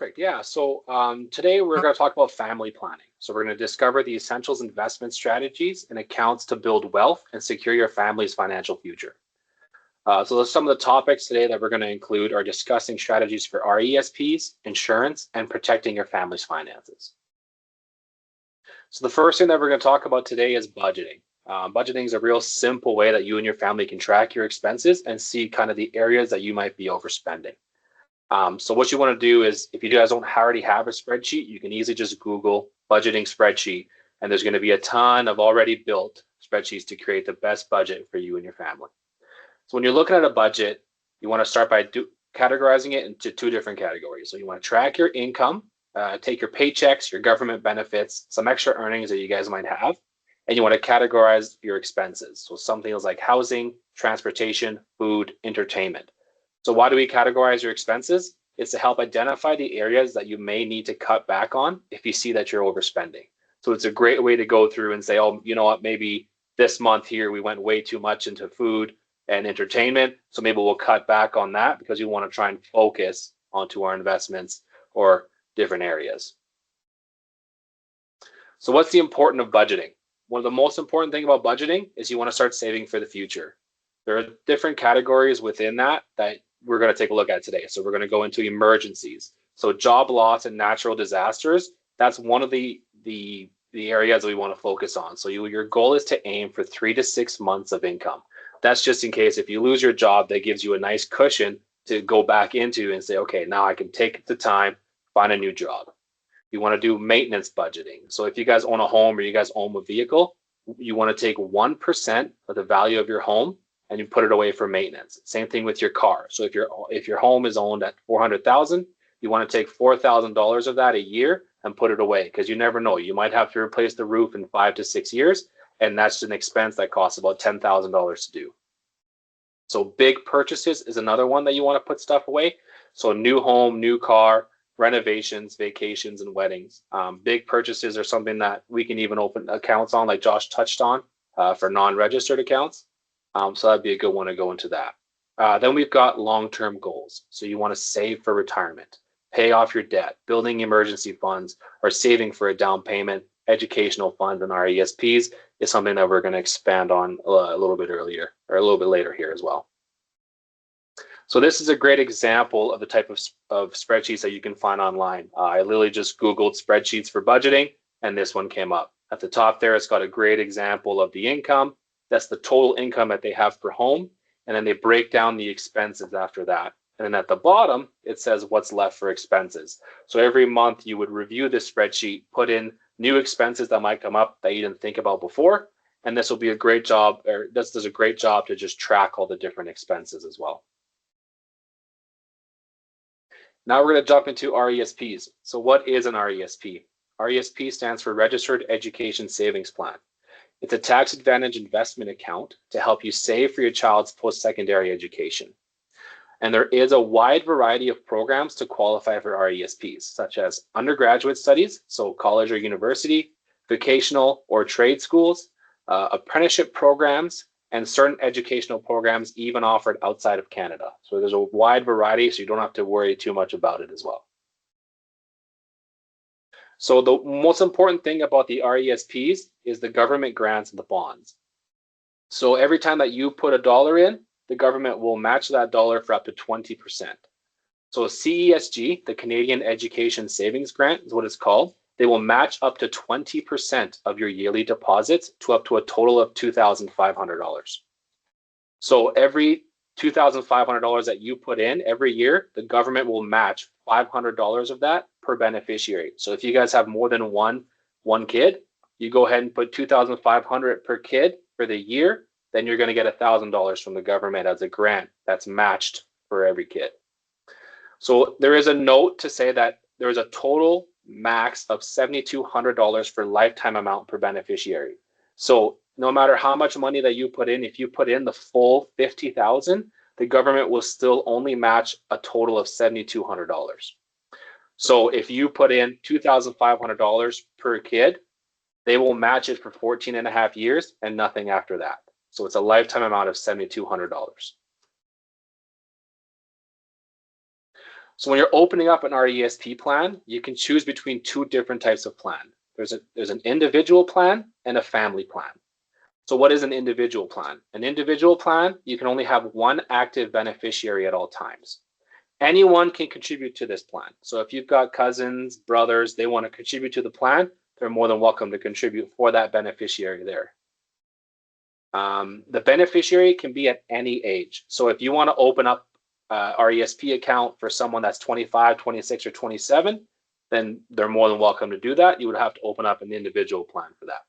Perfect. Yeah. So today we're going to talk about family planning. So we're going to discover the essentials investment strategies and accounts to build wealth and secure your family's financial future. So those some of the topics today that we're going to include are discussing strategies for RESPs, insurance, and protecting your family's finances. So the first thing that we're going to talk about today is budgeting. Budgeting is a real simple way that you and your family can track your expenses and see kind of the areas that you might be overspending. So what you want to do is, if you guys don't already have a spreadsheet, you can easily just Google budgeting spreadsheet, and there's going to be a ton of already built spreadsheets to create the best budget for you and your family. So when you're looking at a budget, you want to start by categorizing it into two different categories. So you want to track your income, take your paychecks, your government benefits, some extra earnings that you guys might have, and you want to categorize your expenses. So some things like housing, transportation, food, entertainment. So why do we categorize your expenses? It's to help identify the areas that you may need to cut back on if you see that you're overspending. So it's a great way to go through and say, oh, you know what, maybe this month here we went way too much into food and entertainment, so maybe we'll cut back on that because you want to try and focus onto our investments or different areas. So what's the importance of budgeting? One of the most important thing about budgeting is you want to start saving for the future. There are different categories within that we're going to take a look at today. So we're going to go into emergencies. So job loss and natural disasters, that's one of the areas we want to focus on. So your goal is to aim for 3 to 6 months of income. That's just in case if you lose your job, that gives you a nice cushion to go back into and say, okay, now I can take the time, find a new job. You want to do maintenance budgeting. So if you guys own a home or you guys own a vehicle, you want to take 1% of the value of your home and you put it away for maintenance. Same thing with your car. So if your home is owned at $400,000, you want to take $4,000 of that a year and put it away, because you never know. You might have to replace the roof in 5 to 6 years, and that's an expense that costs about $10,000 to do. So big purchases is another one that you want to put stuff away. So new home, new car, renovations, vacations, and weddings. Big purchases are something that we can even open accounts on, like Josh touched on, for non-registered accounts. So that'd be a good one to go into that. Then we've got long-term goals. So you want to save for retirement, pay off your debt, building emergency funds, or saving for a down payment. Educational funds and RESPs is something that we're going to expand on a little bit earlier, or a little bit later here as well. So this is a great example of the type of spreadsheets that you can find online. I literally just Googled spreadsheets for budgeting, and this one came up. At the top there, it's got a great example of the income. That's the total income that they have per home, and then they break down the expenses after that. And then at the bottom, it says what's left for expenses. So every month you would review this spreadsheet, put in new expenses that might come up that you didn't think about before, and this will be a great job, or this does a great job to just track all the different expenses as well. Now we're going to jump into RESPs. So what is an RESP? RESP stands for Registered Education Savings Plan. It's a tax advantage investment account to help you save for your child's post-secondary education. And there is a wide variety of programs to qualify for RESPs, such as undergraduate studies, so college or university, vocational or trade schools, apprenticeship programs, and certain educational programs even offered outside of Canada. So there's a wide variety, so you don't have to worry too much about it as well. So the most important thing about the RESPs is the government grants and the bonds. So every time that you put $1 in, the government will match that dollar for up to 20%. So CESG, the Canadian Education Savings Grant is what it's called. They will match up to 20% of your yearly deposits to up to a total of $2,500. So every $2,500 that you put in every year, the government will match $500 of that per beneficiary. So if you guys have more than one kid, you go ahead and put $2,500 per kid for the year, then you're going to get $1,000 from the government as a grant that's matched for every kid. So there is a note to say that there is a total max of $7,200 for lifetime amount per beneficiary. So no matter how much money that you put in, if you put in the full $50,000, the government will still only match a total of $7,200. So if you put in $2,500 per kid, they will match it for 14 and a half years and nothing after that. So it's a lifetime amount of $7,200. So when you're opening up an RESP plan, you can choose between two different types of plan. There's an individual plan and a family plan. So what is an individual plan? An individual plan, you can only have one active beneficiary at all times. Anyone can contribute to this plan. So if you've got cousins, brothers, they want to contribute to the plan, they're more than welcome to contribute for that beneficiary there. The beneficiary can be at any age. So if you want to open up RESP account for someone that's 25, 26, or 27, then they're more than welcome to do that. You would have to open up an individual plan for that.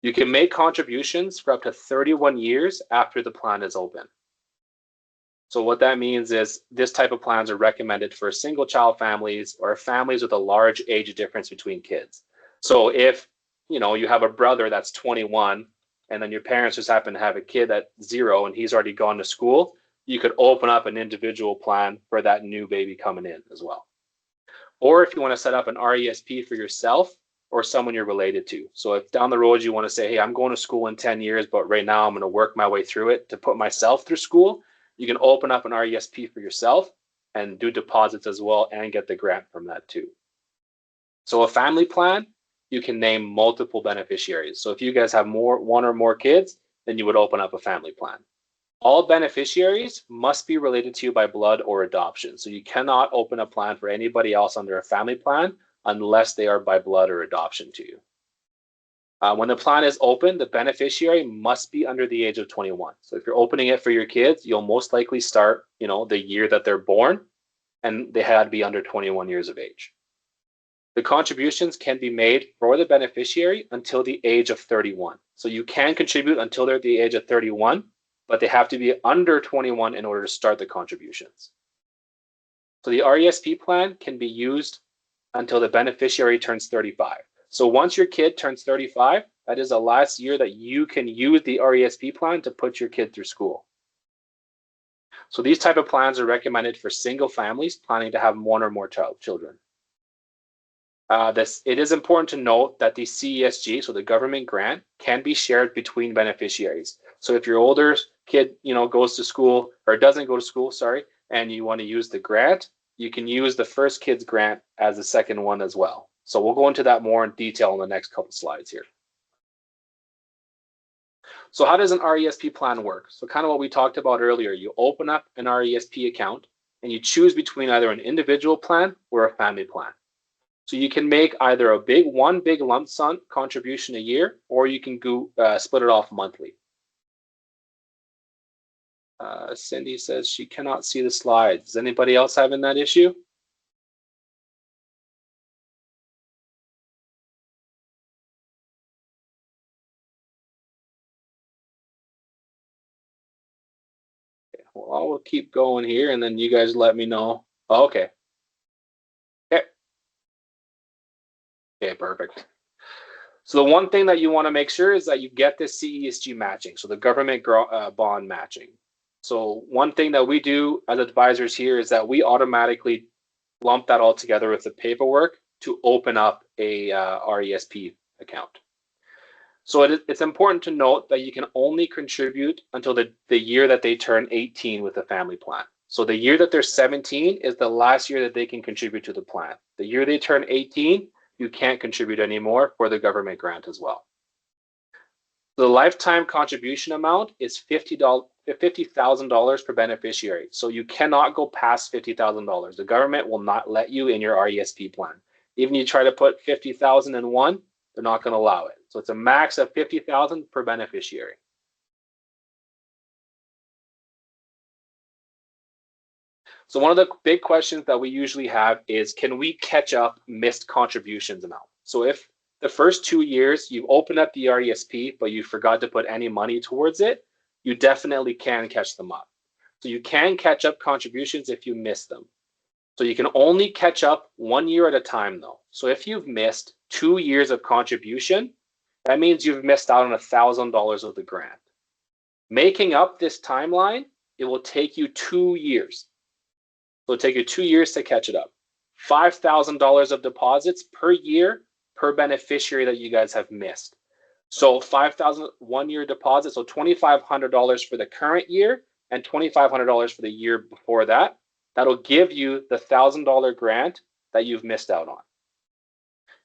You can make contributions for up to 31 years after the plan is open. So what that means is this type of plans are recommended for single child families or families with a large age difference between kids. So if you have a brother that's 21 and then your parents just happen to have a kid at 0 and he's already gone to school, you could open up an individual plan for that new baby coming in as well. Or if you want to set up an RESP for yourself or someone you're related to. So if down the road you want to say, hey, I'm going to school in 10 years, but right now I'm going to work my way through it to put myself through school, you can open up an RESP for yourself and do deposits as well and get the grant from that too. So a family plan, you can name multiple beneficiaries. So if you guys have one or more kids, then you would open up a family plan. All beneficiaries must be related to you by blood or adoption. So you cannot open a plan for anybody else under a family plan unless they are by blood or adoption to you. When the plan is open, the beneficiary must be under the age of 21. So if you're opening it for your kids, you'll most likely start, the year that they're born, and they had to be under 21 years of age. The contributions can be made for the beneficiary until the age of 31. So you can contribute until they're at the age of 31, but they have to be under 21 in order to start the contributions. So the RESP plan can be used until the beneficiary turns 35. So once your kid turns 35, that is the last year that you can use the RESP plan to put your kid through school. So these type of plans are recommended for single families planning to have one or more children. It is important to note that the CESG, so the government grant, can be shared between beneficiaries. So if your older kid, goes to school or doesn't go to school, and you want to use the grant, you can use the first kid's grant as the second one as well. So we'll go into that more in detail in the next couple slides here. So how does an RESP plan work? So kind of what we talked about earlier, you open up an RESP account and you choose between either an individual plan or a family plan. So you can make either one big lump sum contribution a year, or you can split it off monthly. Cindy says she cannot see the slides. Is anybody else having that issue? Okay, well, I will keep going here and then you guys let me know. Oh, okay. Okay, perfect. So the one thing that you want to make sure is that you get this CESG matching, so the government bond matching. So one thing that we do as advisors here is that we automatically lump that all together with the paperwork to open up a RESP account. So it's important to note that you can only contribute until the year that they turn 18 with the family plan. So the year that they're 17 is the last year that they can contribute to the plan. The year they turn 18, you can't contribute anymore for the government grant as well. The lifetime contribution amount is $50,000 per beneficiary. So you cannot go past $50,000. The government will not let you in your RESP plan. Even if you try to put 50,000 in one, they're not going to allow it. So it's a max of 50,000 per beneficiary. So one of the big questions that we usually have is, can we catch up missed contributions amount? So if the first 2 years you've opened up the RESP, but you forgot to put any money towards it, you definitely can catch them up. So you can catch up contributions if you miss them. So you can only catch up 1 year at a time though. So if you've missed 2 years of contribution, that means you've missed out on $1,000 of the grant. Making up this timeline, it will take you 2 years. So it'll take you 2 years to catch it up. $5,000 of deposits per year per beneficiary that you guys have missed. So $5,000 1 year deposit, so $2,500 for the current year and $2,500 for the year before that. That'll give you the $1,000 grant that you've missed out on.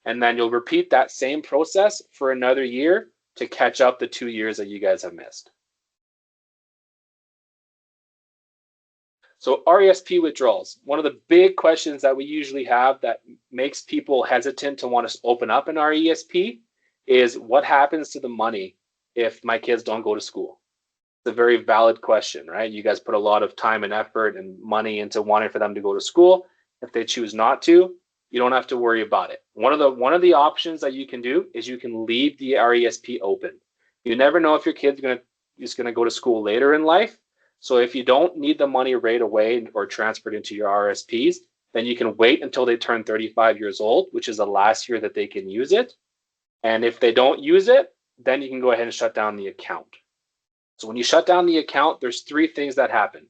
And then you'll repeat that same process for another year to catch up the 2 years that you guys have missed. So RESP withdrawals, one of the big questions that we usually have that makes people hesitant to want to open up an RESP is what happens to the money if my kids don't go to school? It's a very valid question, right? You guys put a lot of time and effort and money into wanting for them to go to school. If they choose not to, you don't have to worry about it. One of the options that you can do is you can leave the RESP open. You never know if your kid's just gonna go to school later in life. So if you don't need the money right away or transferred into your RSPs, then you can wait until they turn 35 years old, which is the last year that they can use it. And if they don't use it, then you can go ahead and shut down the account. So when you shut down the account, there's 3 things that happen.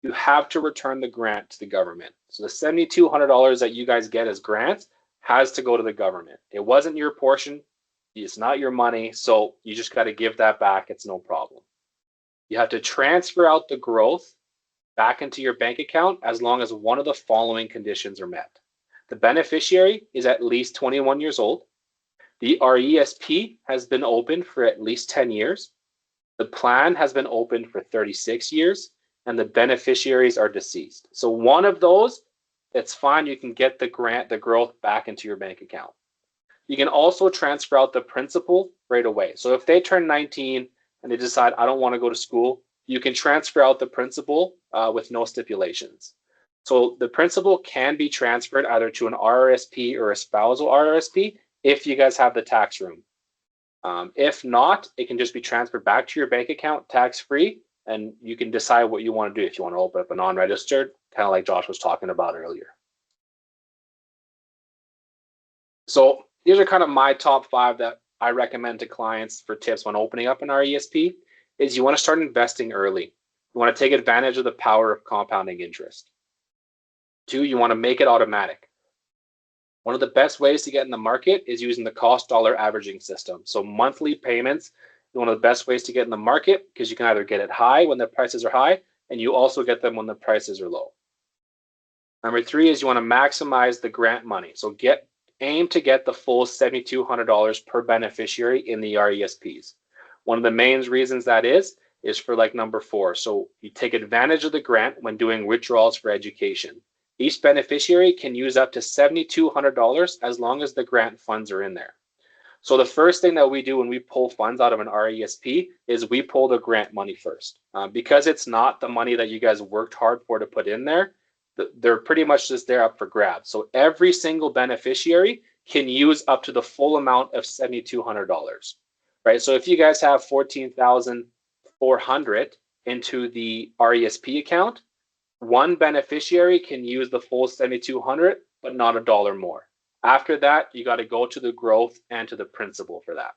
You have to return the grant to the government. So the $7,200 that you guys get as grants has to go to the government. It wasn't your portion. It's not your money. So you just got to give that back. It's no problem. You have to transfer out the growth back into your bank account as long as one of the following conditions are met. The beneficiary is at least 21 years old. The RESP has been open for at least 10 years. The plan has been open for 36 years, and the beneficiaries are deceased. So one of those, it's fine. You can get the grant, the growth back into your bank account. You can also transfer out the principal right away. So if they turn 19 and they decide, I don't want to go to school, you can transfer out the principal with no stipulations. So the principal can be transferred either to an RRSP or a spousal RRSP if you guys have the tax room. If not, it can just be transferred back to your bank account tax-free, and you can decide what you want to do. If you want to open up a non-registered, kind of like Josh was talking about earlier. So these are kind of my top 5 that I recommend to clients for tips when opening up an RESP. Is you want to start investing early. You want to take advantage of the power of compounding interest. 2, you want to make it automatic. One of the best ways to get in the market is using the cost dollar averaging system. So monthly payments is one of the best ways to get in the market because you can either get it high when the prices are high, and you also get them when the prices are low. Number 3 is you want to maximize the grant money. So aim to get the full $7,200 per beneficiary in the RESPs. One of the main reasons that is for like number 4. So you take advantage of the grant when doing withdrawals for education. Each beneficiary can use up to $7,200 as long as the grant funds are in there. So the first thing that we do when we pull funds out of an RESP is we pull the grant money first. Because it's not the money that you guys worked hard for to put in there, they're pretty much just there up for grabs. So every single beneficiary can use up to the full amount of $7,200, right? So if you guys have $14,400 into the RESP account, one beneficiary can use the full $7,200, but not $1 more. After that, you got to go to the growth and to the principal for that.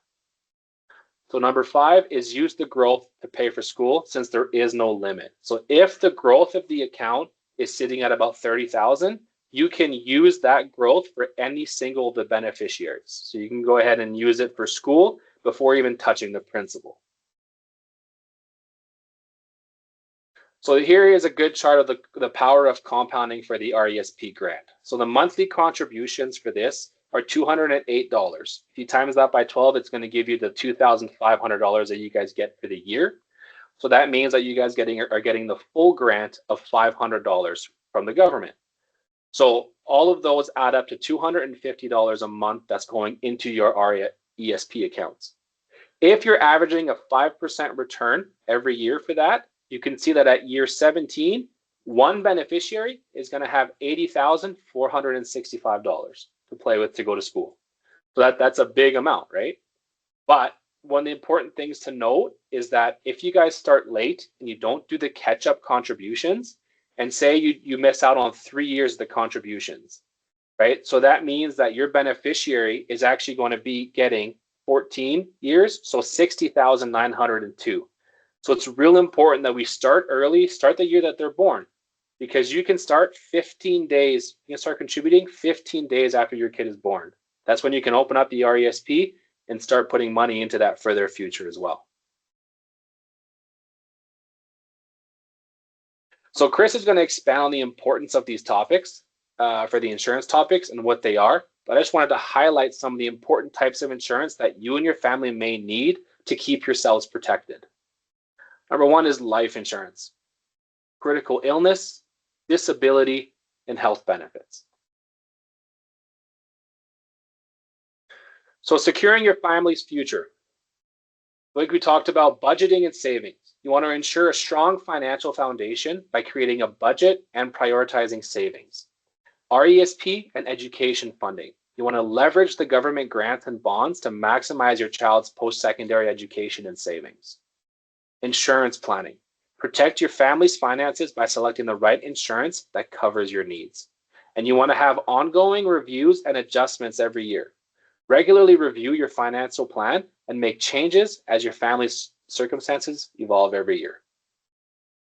So number 5 is use the growth to pay for school since there is no limit. So if the growth of the account is sitting at about 30,000, you can use that growth for any single of the beneficiaries. So you can go ahead and use it for school before even touching the principal. So here is a good chart of the power of compounding for the RESP grant. So the monthly contributions for this are $208. If you times that by 12, it's going to give you the $2,500 that you guys get for the year. So that means that you guys are getting the full grant of $500 from the government. So all of those add up to $250 a month that's going into your RESP accounts. If you're averaging a 5% return every year for that, you can see that at year 17, one beneficiary is going to have $80,465 to play with to go to school. So that's a big amount, right? But one of the important things to note is that if you guys start late and you don't do the catch-up contributions, and say you miss out on 3 years of the contributions, right? So that means that your beneficiary is actually going to be getting 14 years, so 60,902. So it's real important that we start early, start the year that they're born, because you can start 15 days, you can start contributing 15 days after your kid is born. That's when you can open up the RESP and start putting money into that for their future as well. So Chris is going to expand on the importance of these topics for the insurance topics and what they are. But I just wanted to highlight some of the important types of insurance that you and your family may need to keep yourselves protected. Number one is life insurance, critical illness, disability, and health benefits. So securing your family's future. Like we talked about, budgeting and savings. You want to ensure a strong financial foundation by creating a budget and prioritizing savings. RESP and education funding. You want to leverage the government grants and bonds to maximize your child's post-secondary education and savings. Insurance planning. Protect your family's finances by selecting the right insurance that covers your needs. And you want to have ongoing reviews and adjustments every year. Regularly review your financial plan and make changes as your family's circumstances evolve every year.